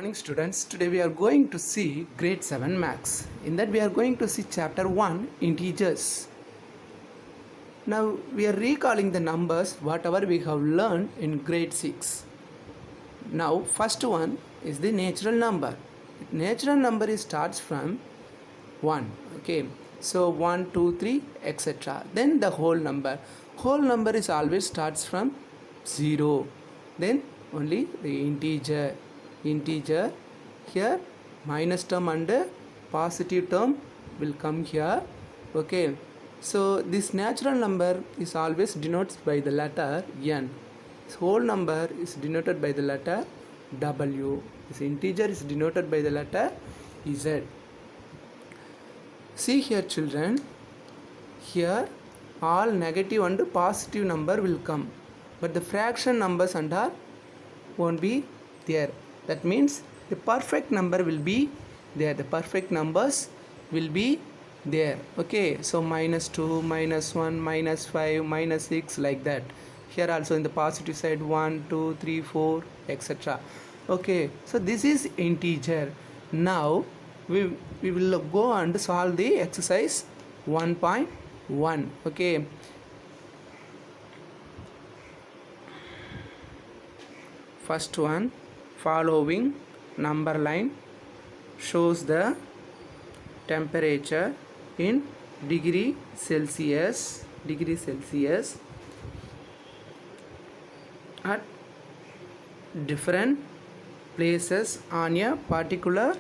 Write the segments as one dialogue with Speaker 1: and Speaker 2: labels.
Speaker 1: Morning students, today we are going to see grade 7 maths. In that we are going to see chapter 1 integers. Now we are recalling the numbers whatever we have learned in grade 6. Now first one is the natural number. Natural number starts from 1. Okay, so 1, 2, 3 etc. Then the whole number. Whole number is always starts from 0. Then only the integer here minus term and positive term will come here. Okay, so this natural number is always denoted by the letter n. This whole number is denoted by the letter w. This integer is denoted by the letter z. See here children, here all negative and positive number will come, but the fraction numbers and all won't be there. That means the perfect number will be there. The perfect numbers will be there. Okay, so minus 2, minus 1, minus 5, minus 6 like that. Here also in the positive side 1, 2, 3, 4 etc. Okay, so this is integer. Now we will go and solve the exercise 1.1. Okay, first one, following number line shows the temperature in degree Celsius at different places on a particular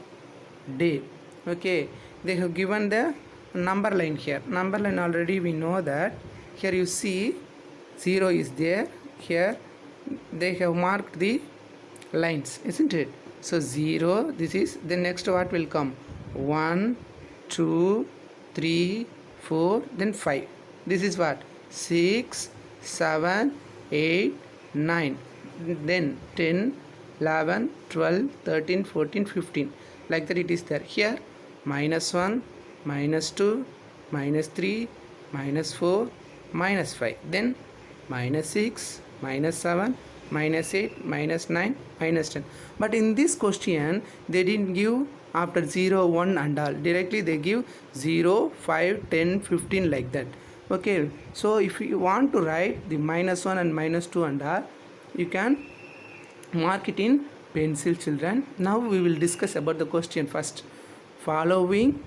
Speaker 1: day. Okay, they have given the number line here. Number line already we know that. Here you see 0 is there. Here they have marked the lines, isn't it? So 0, this is the next what will come 1, 2, 3, 4, then 5. This is what 6, 7, 8, 9, then 10, 11, 12, 13, 14, 15, like that it is there. Here minus 1, minus 2, minus 3, minus 4, minus 5, then minus 6, minus 7, minus 8, minus 9, minus 10. But in this question they didn't give after 0, 1 and all. Directly they give 0, 5, 10, 15 like that. Okay, so if you want to write the minus 1 and minus 2 and all, you can mark it in pencil children. Now we will discuss about the question first. Following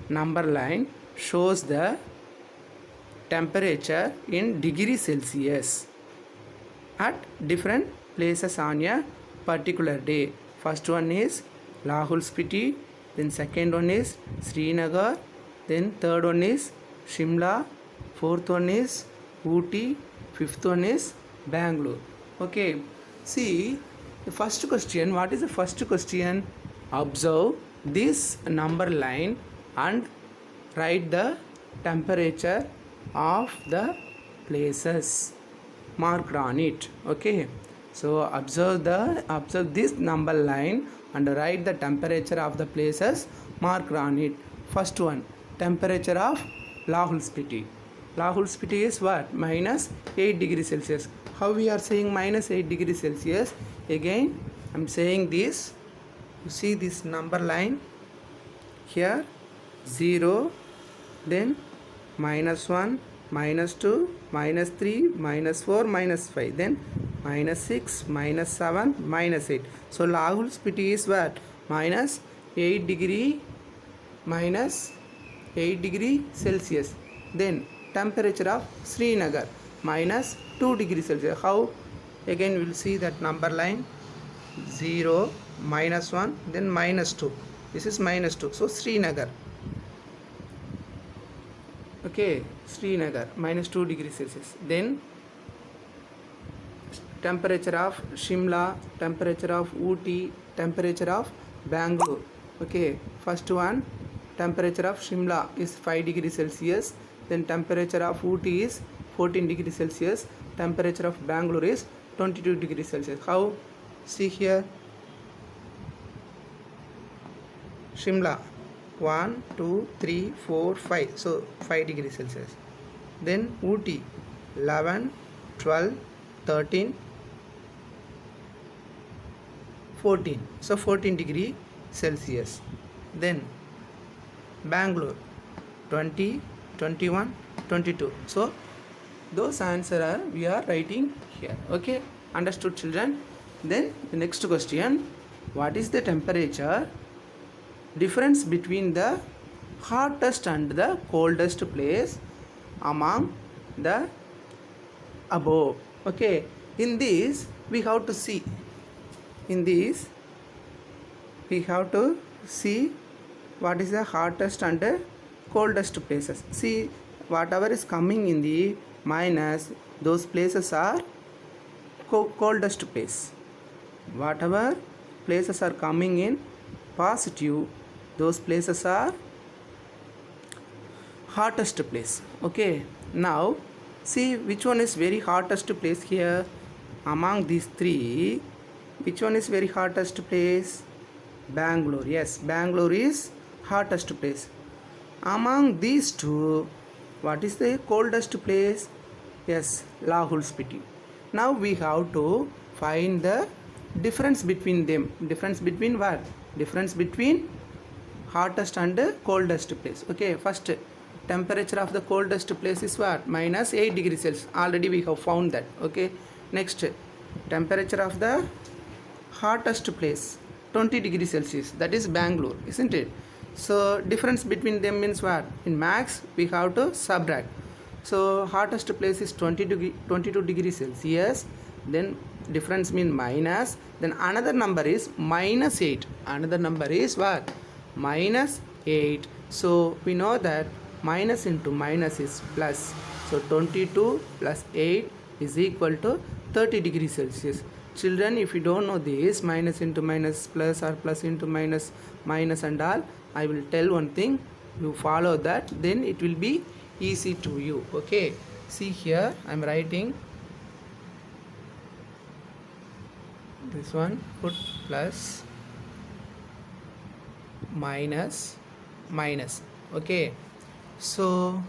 Speaker 1: number line shows the temperature in degree Celsius at different places on a particular day. First one is Lahul Spiti, then second one is Srinagar, then third one is Shimla, fourth one is Ooty, fifth one is Bangalore. Okay, see the first question. What is the first question? Observe this number line and write the temperature of the places marked on it. Okay, so observe this number line and write the temperature of the places marked on it. First one, temperature of Lahul Spiti. Lahul Spiti is what? Minus 8 degrees Celsius. How we are saying minus 8 degrees Celsius? Again I am saying this. You see this number line here 0, then minus 1, minus 2, minus 3, minus 4, minus 5, then minus 6, minus 7, minus 8. So Lahul Spiti is what? Minus 8 degree Celsius. Then temperature of Srinagar minus 2 degrees Celsius. How? Again we will see that number line 0, minus 1, then minus 2. This is minus 2. So Srinagar. Okay, Srinagar minus 2 degrees Celsius. Then temperature of Shimla, temperature of Ooty, temperature of Bangalore. Okay, first one, temperature of Shimla is 5 degrees Celsius, then temperature of Ooty is 14 degrees Celsius, temperature of Bangalore is 22 degrees Celsius. How? See here, Shimla 1, 2, 3, 4, 5, so 5 degrees Celsius. Then Ooty 11, 12, 13, 14. So 14 degree Celsius. Then Bangalore 20, 21, 22. So those answer are we are writing here. Okay, understood children? Then the next question, what is the temperature difference between the hottest and the coldest place among the above? Okay, in this we have to see, in this we have to see what is the hottest and the coldest places. See, whatever is coming in the minus, those places are coldest place. Whatever places are coming in positive, those places are hottest place. Okay, now see which one is very hottest place here among these three. Which one is very hottest place? Bangalore. Yes, Bangalore is hottest place. Among these two, what is the coldest place? Yes, Lahul Spiti. Now we have to find the difference between them. Difference between what? Difference between hottest and coldest place. Okay, first temperature of the coldest place is what? Minus 8 degrees Celsius. Already we have found that. Okay, next temperature of the hottest place 20 degrees Celsius, that is Bangalore, isn't it? So difference between them means what? In max we have to subtract. So hottest place is 22 degrees Celsius, then difference mean minus, then another number is minus 8. Another number is what? Minus 8. So we know that minus into minus is plus. So 22 plus 8 is equal to 30 degrees Celsius. Children, if you don't know this, minus into minus plus or plus into minus minus and all, I will tell one thing, you follow that, then it will be easy to you. Okay, see here I am writing this one, put plus minus minus. Okay, so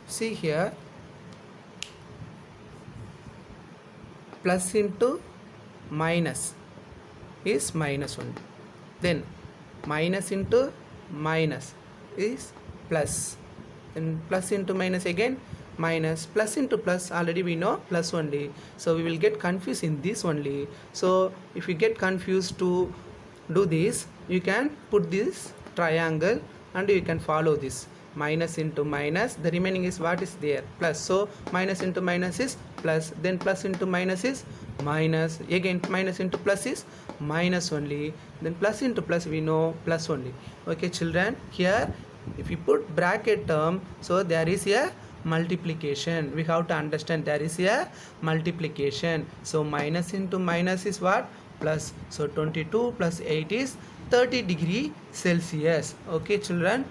Speaker 1: see here, plus into minus is minus 1, then minus into minus is plus, then plus into minus again minus, plus into plus already we know plus only, so we will get confused in this only. So if you get confused to do this, you can put this triangle and you can follow this minus into minus, the remaining is what is there? Plus. So minus into minus is plus, then plus into minus is minus, again minus into plus is minus only, then plus into plus we know plus only. Okay children, here if you put bracket term, so there is a multiplication, we have to understand there is a multiplication. So minus into minus is what? Plus. So 22 plus 8 is 30 degree Celsius. Okay children,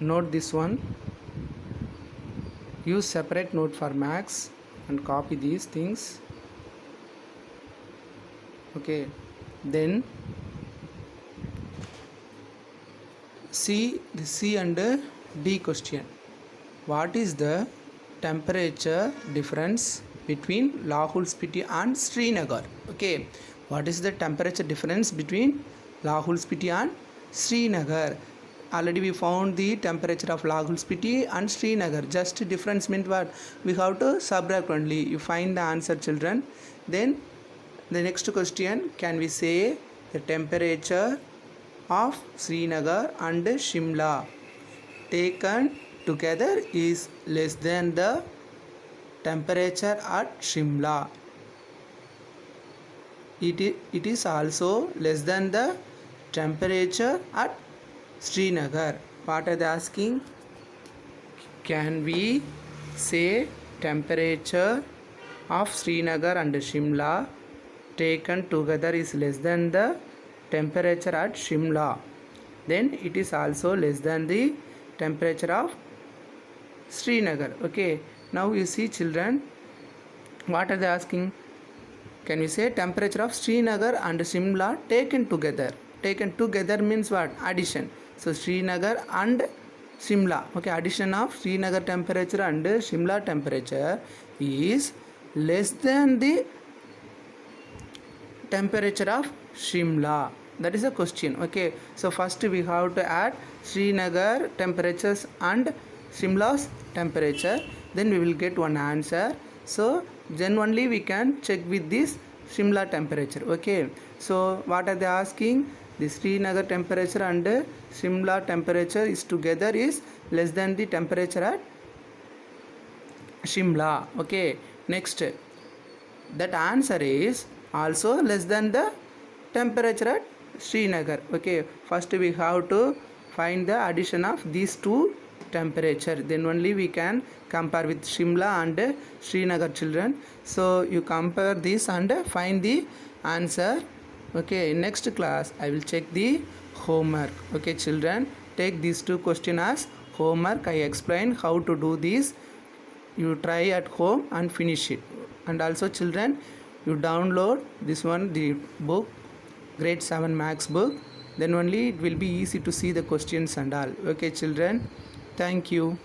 Speaker 1: note this one, use separate note for max and copy these things. Okay, then see the C and D question. What is the temperature difference between Lahul Spiti and Srinagar? Okay, what is the temperature difference between Lahul Spiti and Srinagar? Already we found the temperature of Lahul Spiti and Srinagar. Just difference means what? We have to subtract only. You find the answer children. Then the next question, can we say the temperature of Srinagar and Shimla taken together is less than the temperature at Shimla? It is also less than the temperature at Srinagar. What are they asking? Can we say temperature of Srinagar and Shimla taken together is less than the temperature at Shimla? Then it is also less than the temperature of Srinagar. Okay, now you see children, what are they asking? Can we say temperature of Srinagar and Shimla taken together? Taken together means what? Addition. So Srinagar and Shimla. Okay, addition of Srinagar temperature and Shimla temperature is less than the temperature of Shimla? That is a question. Okay, so first we have to add Srinagar temperatures and Shimla's temperature, then we will get one answer. So then only we can check with this Shimla temperature. Okay, so what are they asking? The Srinagar temperature and Shimla temperature is together is less than the temperature at Shimla. Okay, next, that answer is also less than the temperature at Srinagar. Okay, first we have to find the addition of these two temperature, then only we can compare with Shimla and Srinagar, children. So you compare this and find the answer. Okay, in next class I will check the homework. Okay, children, take these two questions as homework. I explain how to do this. You try at home and finish it. And also, children, you download this one, the book, grade 7 max book, then only it will be easy to see the questions and all. Okay, children, thank you.